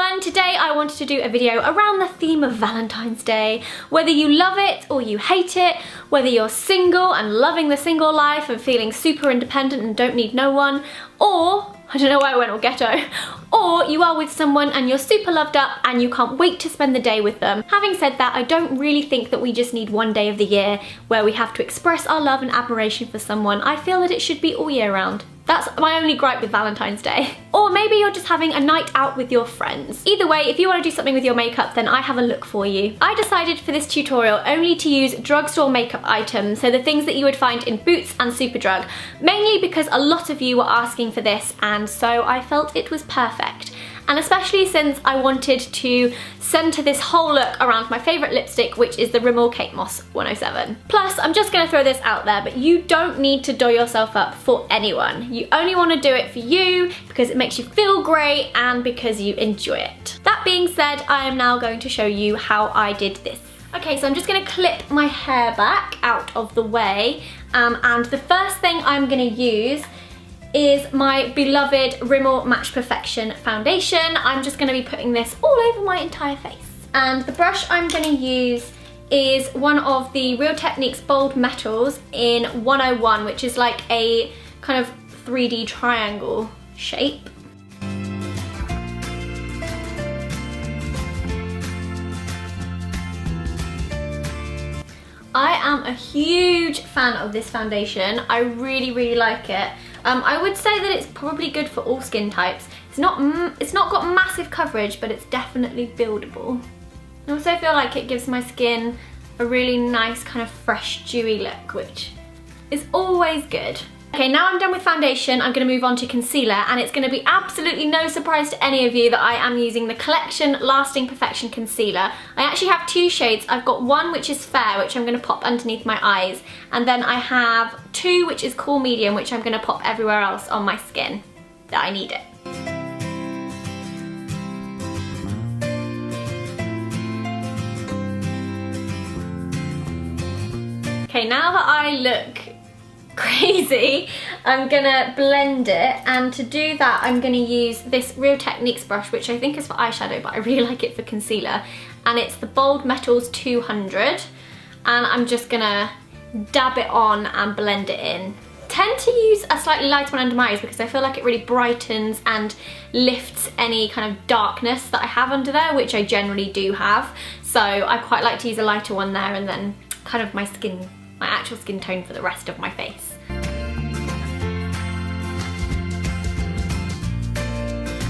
everyone! Today I wanted to do a video around the theme of Valentine's Day. Whether you love it or you hate it, whether you're single and loving the single life and feeling super independent and don't need no one, or, I don't know why I went all ghetto, or you are with someone and you're super loved up and you can't wait to spend the day with them. Having said that, I don't really think that we just need one day of the year where we have to express our love and admiration for someone. I feel that it should be all year round. That's my only gripe with Valentine's Day. Or maybe you're just having a night out with your friends. Either way, if you want to do something with your makeup, then I have a look for you. I decided for this tutorial only to use drugstore makeup items, so the things that you would find in Boots and Superdrug, mainly because a lot of you were asking for this, and so I felt it was perfect. And especially since I wanted to centre this whole look around my favourite lipstick, which is the Rimmel Kate Moss 107. Plus, I'm just going to throw this out there, but you don't need to doll yourself up for anyone. You only want to do it for you because it makes you feel great and because you enjoy it. That being said, I am now going to show you how I did this. Okay, so I'm just going to clip my hair back out of the way, and the first thing I'm going to use is my beloved Rimmel Match Perfection foundation. I'm just going to be putting this all over my entire face. And the brush I'm going to use is one of the Real Techniques Bold Metals in 101, which is like a kind of 3D triangle shape. I am a huge fan of this foundation. I really like it. I would say that it's probably good for all skin types. It's not got massive coverage, but it's definitely buildable. I also feel like it gives my skin a really nice kind of fresh, dewy look, which is always good. Okay, now I'm done with foundation, I'm going to move on to concealer, and it's going to be absolutely no surprise to any of you that I am using the Collection Lasting Perfection Concealer. I actually have two shades. I've got one which is fair, which I'm going to pop underneath my eyes, and then I have two which is cool medium, which I'm going to pop everywhere else on my skin that I need it. Okay, now that I look crazy, I'm gonna blend it, and to do that I'm gonna use this Real Techniques brush, which I think is for eyeshadow, but I really like it for concealer, and it's the Bold Metals 200, and I'm just gonna dab it on and blend it in. Tend to use a slightly lighter one under my eyes because I feel like it really brightens and lifts any kind of darkness that I have under there, which I generally do have, so I quite like to use a lighter one there and then kind of my actual skin tone for the rest of my face.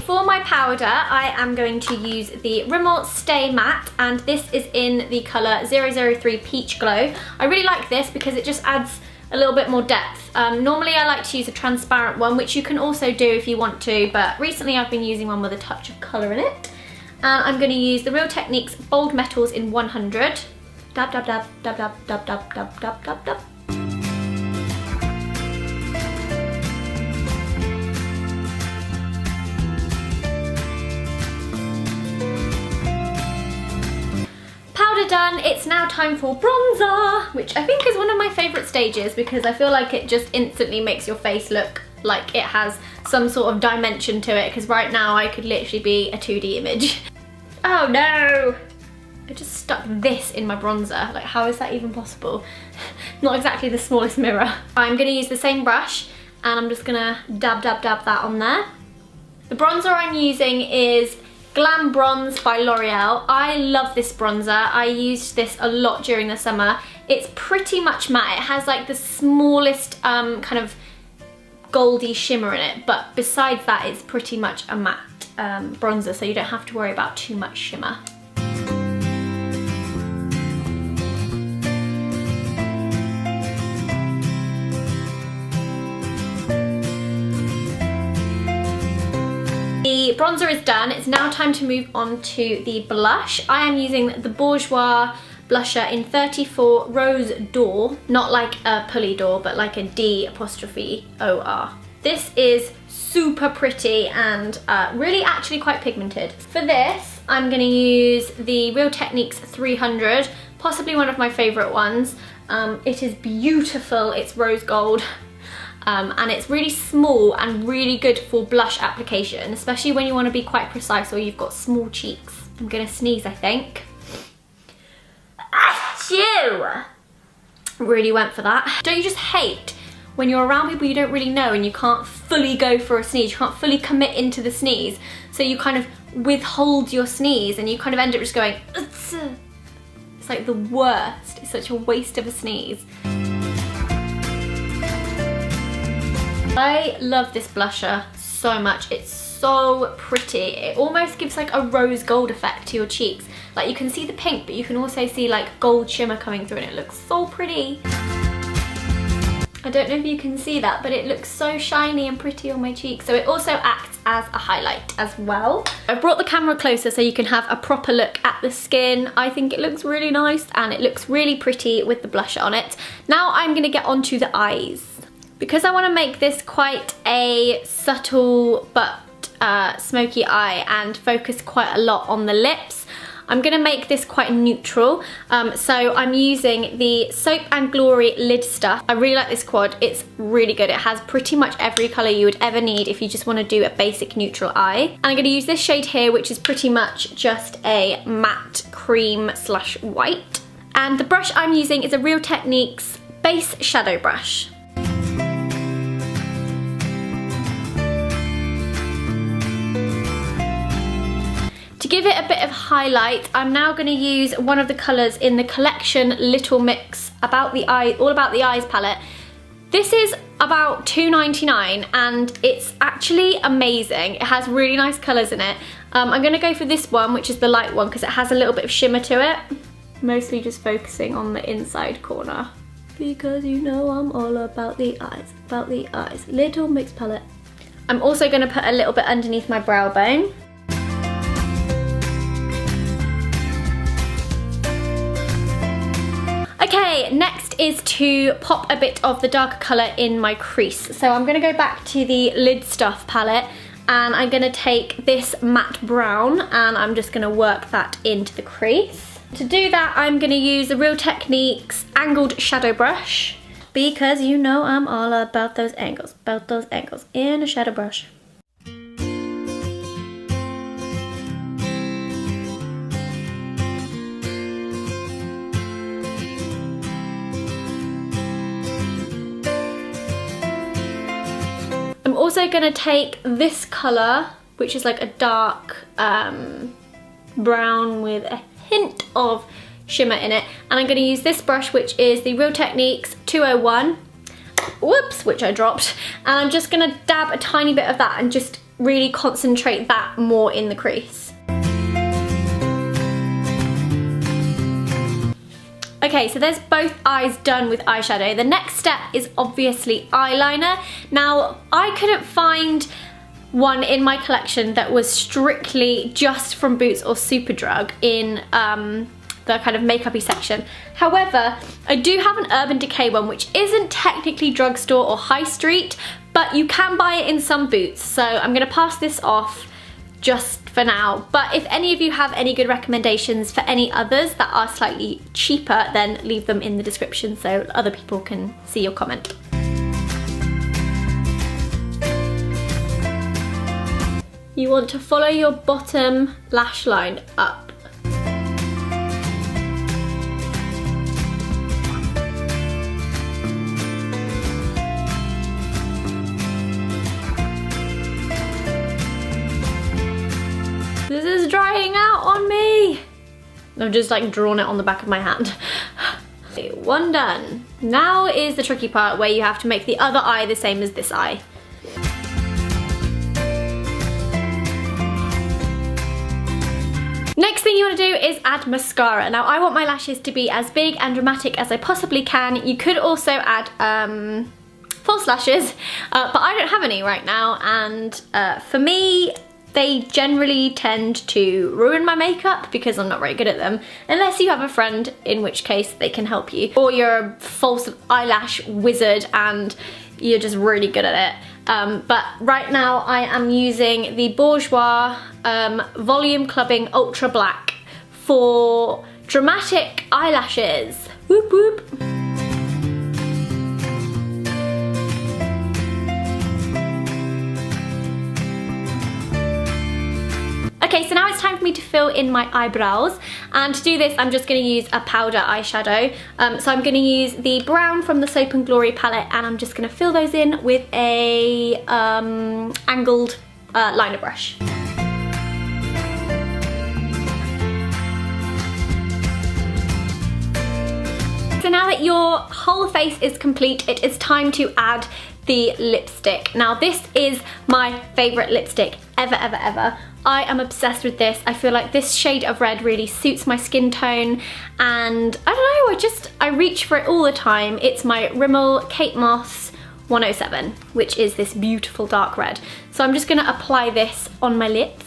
For my powder, I am going to use the Rimmel Stay Matte, and this is in the colour 003 Peach Glow. I really like this because it just adds a little bit more depth. Normally I like to use a transparent one, which you can also do if you want to, but recently I've been using one with a touch of colour in it. And I'm going to use the Real Techniques Bold Metals in 100. Dab, dab, dab, dab, dab, dab, dab, dab, dab, dab, dab. Powder done, it's now time for bronzer, which I think is one of my favourite stages because I feel like it just instantly makes your face look like it has some sort of dimension to it, because right now I could literally be a 2D image. Oh no! I just stuck this in my bronzer. Like, how is that even possible? Not exactly the smallest mirror. I'm gonna use the same brush and I'm just gonna dab that on there. The bronzer I'm using is Glam Bronze by L'Oreal. I love this bronzer. I used this a lot during the summer. It's pretty much matte. It has like the smallest kind of goldy shimmer in it, but besides that it's pretty much a matte bronzer, so you don't have to worry about too much shimmer. The bronzer is done. It's now time to move on to the blush. I am using the Bourjois blusher in 34 Rose d'Or, not like a pulley door, but like a D''OR. This is super pretty and really actually quite pigmented. For this, I'm gonna use the Real Techniques 300, possibly one of my favorite ones. It is beautiful, it's rose gold. and it's really small and really good for blush application, especially when you want to be quite precise or you've got small cheeks. I'm gonna sneeze, I think. Achoo! Really went for that. Don't you just hate when you're around people you don't really know and you can't fully go for a sneeze, you can't fully commit into the sneeze, so you kind of withhold your sneeze and you kind of end up just going, it's like the worst. It's such a waste of a sneeze. I love this blusher so much. It's so pretty. It almost gives like a rose gold effect to your cheeks. Like you can see the pink, but you can also see like gold shimmer coming through and it looks so pretty. I don't know if you can see that, but it looks so shiny and pretty on my cheeks. So it also acts as a highlight as well. I brought the camera closer so you can have a proper look at the skin. I think it looks really nice and it looks really pretty with the blusher on it. Now I'm gonna get onto the eyes. Because I want to make this quite a subtle but smoky eye and focus quite a lot on the lips, I'm going to make this quite neutral. So I'm using the Soap and Glory lid stuff. I really like this quad. It's really good. It has pretty much every colour you would ever need if you just want to do a basic neutral eye. And I'm going to use this shade here, which is pretty much just a matte cream / white. And the brush I'm using is a Real Techniques base shadow brush. To give it a bit of highlight, I'm now going to use one of the colours in the collection Little Mix All About the Eyes palette. This is about £2.99 and it's actually amazing. It has really nice colours in it. I'm going to go for this one, which is the light one, because it has a little bit of shimmer to it. Mostly just focusing on the inside corner. Because you know I'm all about the eyes. Little Mix palette. I'm also going to put a little bit underneath my brow bone. Okay, next is to pop a bit of the darker colour in my crease. So I'm going to go back to the Lid Stuff palette and I'm going to take this matte brown and I'm just going to work that into the crease. To do that, I'm going to use the Real Techniques angled shadow brush, because you know I'm all about those angles in a shadow brush. I'm also going to take this colour, which is like a dark brown with a hint of shimmer in it, and I'm going to use this brush, which is the Real Techniques 201, whoops, which I dropped, and I'm just going to dab a tiny bit of that and just really concentrate that more in the crease. Okay, so there's both eyes done with eyeshadow. The next step is obviously eyeliner. Now, I couldn't find one in my collection that was strictly just from Boots or Superdrug in the kind of makeup-y section. However, I do have an Urban Decay one, which isn't technically drugstore or high street, but you can buy it in some Boots. So I'm gonna pass this off just for now. But if any of you have any good recommendations for any others that are slightly cheaper, then leave them in the description so other people can see your comment. You want to follow your bottom lash line up. This is drying out on me. I've just like drawn it on the back of my hand. Okay, one done. Now is the tricky part where you have to make the other eye the same as this eye. Next thing you want to do is add mascara. Now I want my lashes to be as big and dramatic as I possibly can. You could also add false lashes, but I don't have any right now, and for me, they generally tend to ruin my makeup because I'm not very good at them, unless you have a friend, in which case they can help you. Or you're a false eyelash wizard and you're just really good at it. But right now I am using the Bourjois Volume Clubbing Ultra Black for dramatic eyelashes. Whoop whoop. Okay, so now it's time for me to fill in my eyebrows, and to do this I'm just going to use a powder eyeshadow. So I'm going to use the brown from the Soap and Glory palette, and I'm just going to fill those in with a angled liner brush. So now that your whole face is complete, it is time to add the lipstick. Now this is my favourite lipstick ever, ever, ever. I am obsessed with this. I feel like this shade of red really suits my skin tone, and I don't know, I reach for it all the time. It's my Rimmel Kate Moss 107, which is this beautiful dark red. So I'm just going to apply this on my lips.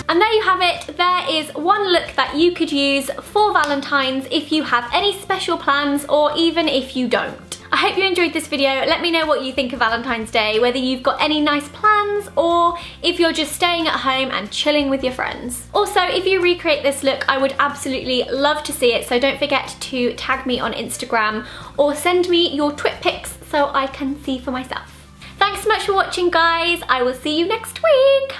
And there you have it. There is one look that you could use for Valentine's if you have any special plans, or even if you don't. I hope you enjoyed this video. Let me know what you think of Valentine's Day, whether you've got any nice plans or if you're just staying at home and chilling with your friends. Also, if you recreate this look, I would absolutely love to see it, so don't forget to tag me on Instagram or send me your twit pics so I can see for myself. Thanks so much for watching, guys. I will see you next week.